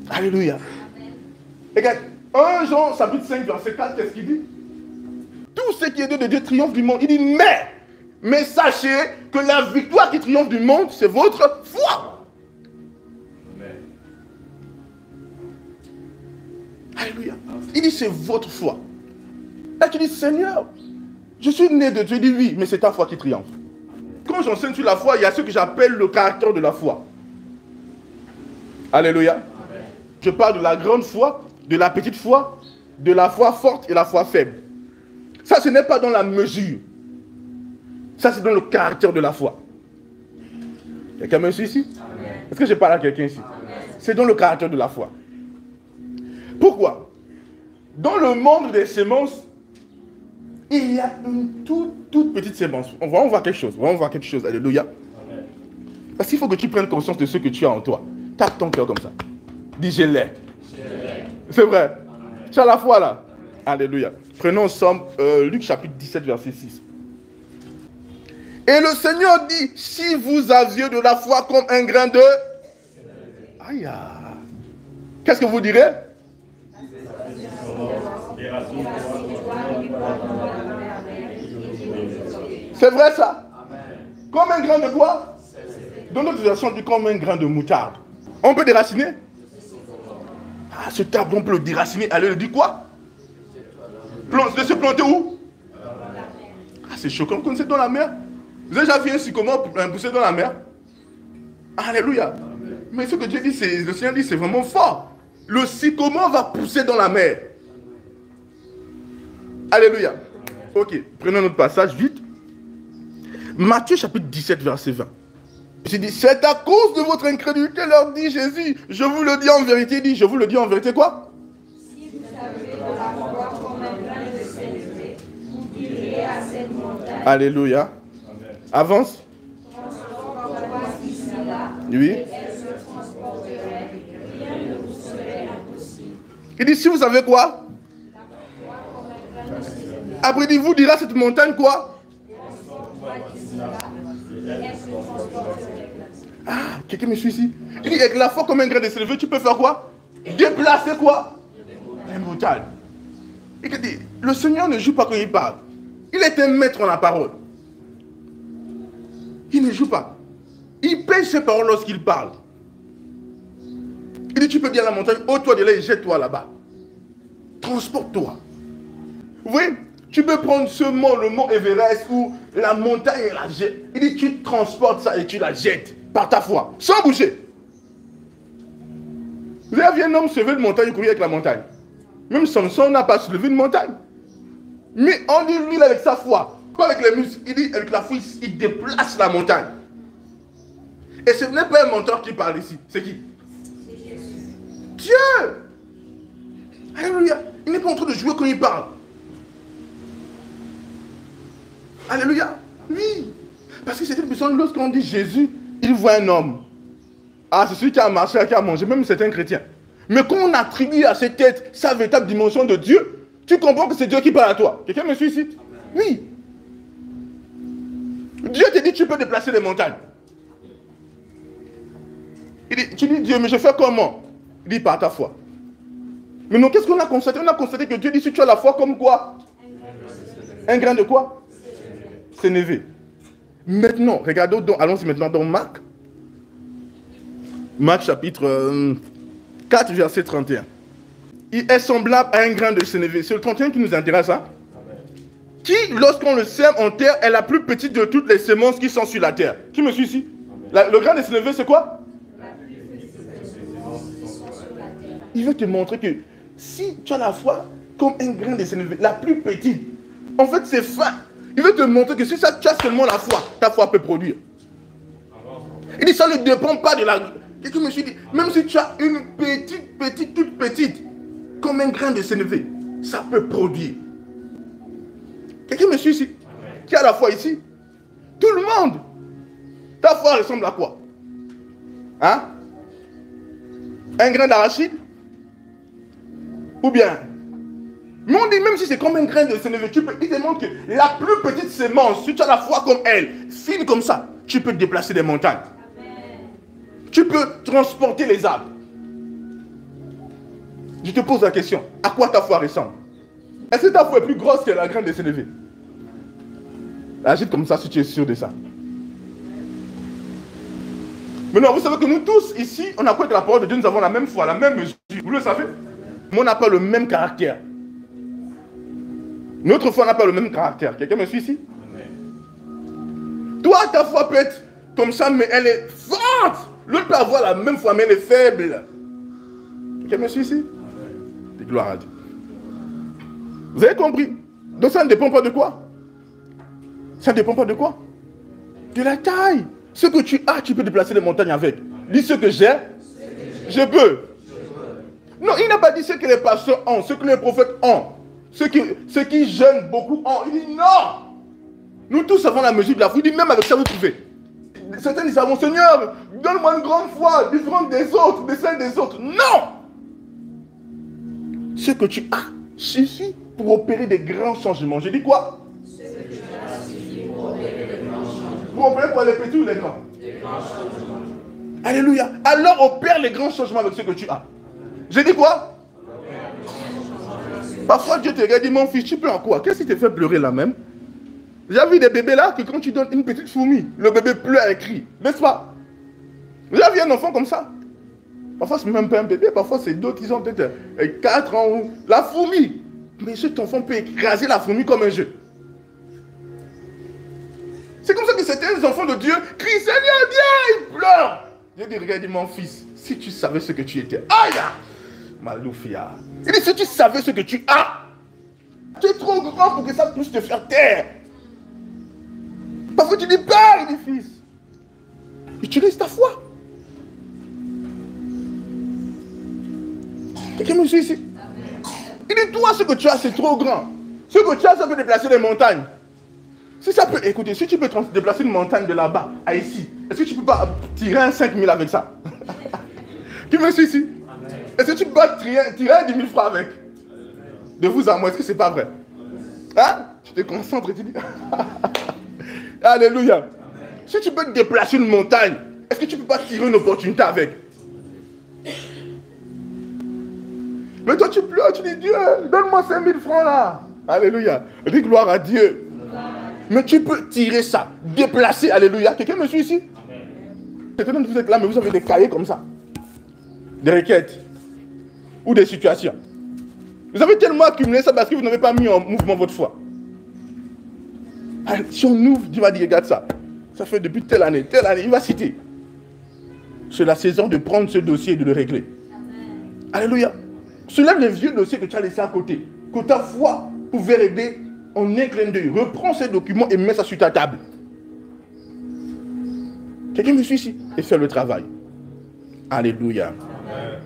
Alléluia. Regarde, 1 Jean chapitre 5 verset 4, qu'est-ce qu'il dit? Tout ce qui est de Dieu triomphe du monde. Il dit mais sachez que la victoire qui triomphe du monde, c'est votre foi. Amen. Alléluia. Il dit c'est votre foi. Là tu dis Seigneur, je suis né de Dieu. Il dit oui, mais c'est ta foi qui triomphe. Quand j'enseigne sur la foi, il y a ce que j'appelle le caractère de la foi. Alléluia. Amen. Je parle de la grande foi, de la petite foi, de la foi forte et la foi faible. Ça, ce n'est pas dans la mesure. Ça, c'est dans le caractère de la foi. Quelqu'un me suit ici? Est-ce que je parle à quelqu'un ici? C'est dans le caractère de la foi. Pourquoi? Dans le monde des semences, il y a une toute petite sémence. On va en voir quelque chose. Alléluia. Amen. Parce qu'il faut que tu prennes conscience de ce que tu as en toi. Tape ton cœur comme ça. Dis je l'ai. C'est vrai. Amen. Tu as la foi là. Amen. Alléluia. Prenons ensemble Luc chapitre 17 verset 6. Et le Seigneur dit, si vous aviez de la foi comme un grain de... Aïe. Qu'est-ce que vous direz? C'est vrai ça? Comme un grain de quoi? Dans notre version, on dit comme un grain de moutarde. On peut déraciner? Ah, ce arbre, on peut le déraciner. Allez, il dit quoi? De se planter où? Ah, c'est choquant. Vous connaissez dans la mer? Vous avez déjà vu un sycomore pousser dans la mer? Alléluia. Amen. Mais ce que Dieu dit, le Seigneur dit, c'est vraiment fort. Le sycomore va pousser dans la mer. Alléluia. Amen. Ok, prenons notre passage vite. Matthieu chapitre 17, verset 20. J'ai dit, c'est à cause de votre incrédulité, leur dit Jésus. Je vous le dis en vérité. Il dit, je vous le dis en vérité quoi? Si vous avez de la foi comme un grain de sénévé, vous direz à cette montagne. Alléluia. Avance. Oui. Il dit, si vous savez quoi? Après, il dit, vous direz à cette montagne quoi? Ah, quelqu'un me suit ici? Il dit, avec la foi comme un grain de sénévé, tu peux faire quoi? Déplacer quoi? Un montagne. Il dit, le Seigneur ne joue pas quand il parle. Il est un maître en la parole. Il ne joue pas. Il paye ses paroles lorsqu'il parle. Il dit, tu peux dire à la montagne, ôte-toi de là et jette-toi là-bas. Transporte-toi. Vous voyez, tu peux prendre ce mont, le mont Everest ou la montagne et la jettes. Il dit, tu transportes ça et tu la jettes par ta foi, sans bouger. Vous avez vu un homme se lever une montagne et courir avec la montagne. Même Samson n'a pas soulevé une montagne. Mais on dit, lui, avec sa foi, pas avec les muscles, il dit, avec la foi, il déplace la montagne. Et ce n'est pas un menteur qui parle ici. C'est qui? C'est Jésus. Dieu! Alléluia. Il n'est pas en train de jouer quand il parle. Alléluia. Oui. Parce que c'est une personne, lorsqu'on dit Jésus, il voit un homme. Ah, c'est celui qui a marché, qui a mangé, même c'est un chrétien. Mais quand on attribue à cette tête sa véritable dimension de Dieu, tu comprends que c'est Dieu qui parle à toi. Quelqu'un me suit ici? Oui. Dieu te dit, tu peux déplacer les montagnes. Il dit, tu dis, Dieu, mais je fais comment? Il dit, par ta foi. Mais non, qu'est-ce qu'on a constaté? On a constaté que Dieu dit, si tu as la foi comme quoi? Un grain de quoi? Sénévé. Maintenant, regardons, allons-y maintenant dans Marc. Marc chapitre 4, verset 31. Il est semblable à un grain de sénévé. C'est le 31 qui nous intéresse, hein? Qui, lorsqu'on le sème en terre, est la plus petite de toutes les semences qui sont sur la terre. Qui me suit ici? Le grain de sénévé, c'est quoi? Il veut te montrer que si tu as la foi comme un grain de sénévé, la plus petite, en fait c'est fin. Il veut te montrer que si ça, tu as seulement la foi, ta foi peut produire. Il dit ça ne dépend pas de la... Quelqu'un me dit, même si tu as une petite, toute petite, comme un grain de sénévé, ça peut produire. Quelqu'un me suit ici? Qui a la foi ici? Tout le monde. Ta foi ressemble à quoi? Hein? Un grain d'arachide? Ou bien? Mais on dit même si c'est comme un grain de sénévé, il te montre que la plus petite sémence, si tu as la foi comme elle, fine comme ça, tu peux déplacer des montagnes. Amen. Tu peux transporter les arbres. Je te pose la question, à quoi ta foi ressemble? Est-ce que ta foi est plus grosse que la graine de sénévé? Agite comme ça si tu es sûr de ça. Maintenant, vous savez que nous tous, ici, on a quoi que la parole de Dieu, nous avons la même foi, la même mesure. Vous le savez? Mais on n'a pas le même caractère. Notre foi n'a pas le même caractère. Quelqu'un me suit ici? Toi, ta foi peut être comme ça, mais elle est forte. L'autre peut avoir la même foi, mais elle est faible. Quelqu'un me suit ici? Et gloire à Dieu. Vous avez compris? Donc ça ne dépend pas de quoi? Ça ne dépend pas de quoi? De la taille. Ce que tu as, tu peux déplacer les montagnes avec. Dis ce que j'ai, je peux. Non, il n'a pas dit ce que les pasteurs ont, ce que les prophètes ont, ceux qui jeûnent beaucoup ont. Il dit non. Nous tous avons la mesure de la foi. Il dit même avec ça vous pouvez. Certains disent, mon Seigneur, donne-moi une grande foi, différente des autres, de celles des autres. Non. Ce que tu as suffit pour opérer des grands changements. Je dis quoi? Ce que tu as suffit pour opérer des grands changements. Pour opérer quoi, les petits ou les grands? Les grands changements. Alléluia. Alors opère les grands changements avec ce que tu as. Je dis quoi? Parfois Dieu te regarde et dit, mon fils, tu pleures quoi? Qu'est-ce qui te fait pleurer là même? J'ai vu des bébés là que quand tu donnes une petite fourmi, le bébé pleure et crie. N'est-ce pas? Vous avez vu un enfant comme ça? Parfois c'est même pas un bébé, parfois c'est d'autres qui ont peut-être 4 ans. La fourmi. Mais cet enfant peut écraser la fourmi comme un jeu. C'est comme ça que certains enfants de Dieu crient, Seigneur, viens, ils pleurent. Dieu dit, regarde mon fils, si tu savais ce que tu étais. Aïe! Maloufia. Il dit, si tu savais ce que tu as, tu es trop grand pour que ça puisse te faire taire. Parfois tu dis, Père, il dit, fils. Utilise ta foi. Quelqu'un me suit ici? Il dit, toi, ce que tu as, c'est trop grand. Ce que tu as, ça peut déplacer les montagnes. Si ça peut, écoutez, si tu peux déplacer une montagne de là-bas à ici, est-ce que tu peux pas tirer un 5000 avec ça? Qui me suit ici? Est-ce que tu peux pas tirer un 10 000 francs avec? De vous à moi, est-ce que c'est pas vrai? Hein? Tu te concentres et tu dis... Alléluia. Si tu peux déplacer une montagne, est-ce que tu peux pas tirer une opportunité avec? Mais toi tu pleures, tu dis, Dieu, donne-moi 5000 francs là. Alléluia. Dis gloire à Dieu. Mais tu peux tirer ça, déplacer, alléluia. Quelqu'un me suit ici? Certains de vous êtes là, mais vous avez des cahiers comme ça. Des requêtes. Ou des situations. Vous avez tellement accumulé ça parce que vous n'avez pas mis en mouvement votre foi. Si on ouvre, Dieu va dire, regarde ça. Ça fait depuis telle année, il va citer. C'est la saison de prendre ce dossier et de le régler. Alléluia. Soulève les vieux dossiers que tu as laissés à côté. Que ta foi pouvait régler en un clin d'œil. Reprends ces documents et mets ça sur ta table. Quelqu'un me suit ici et fais le travail. Alléluia. Amen.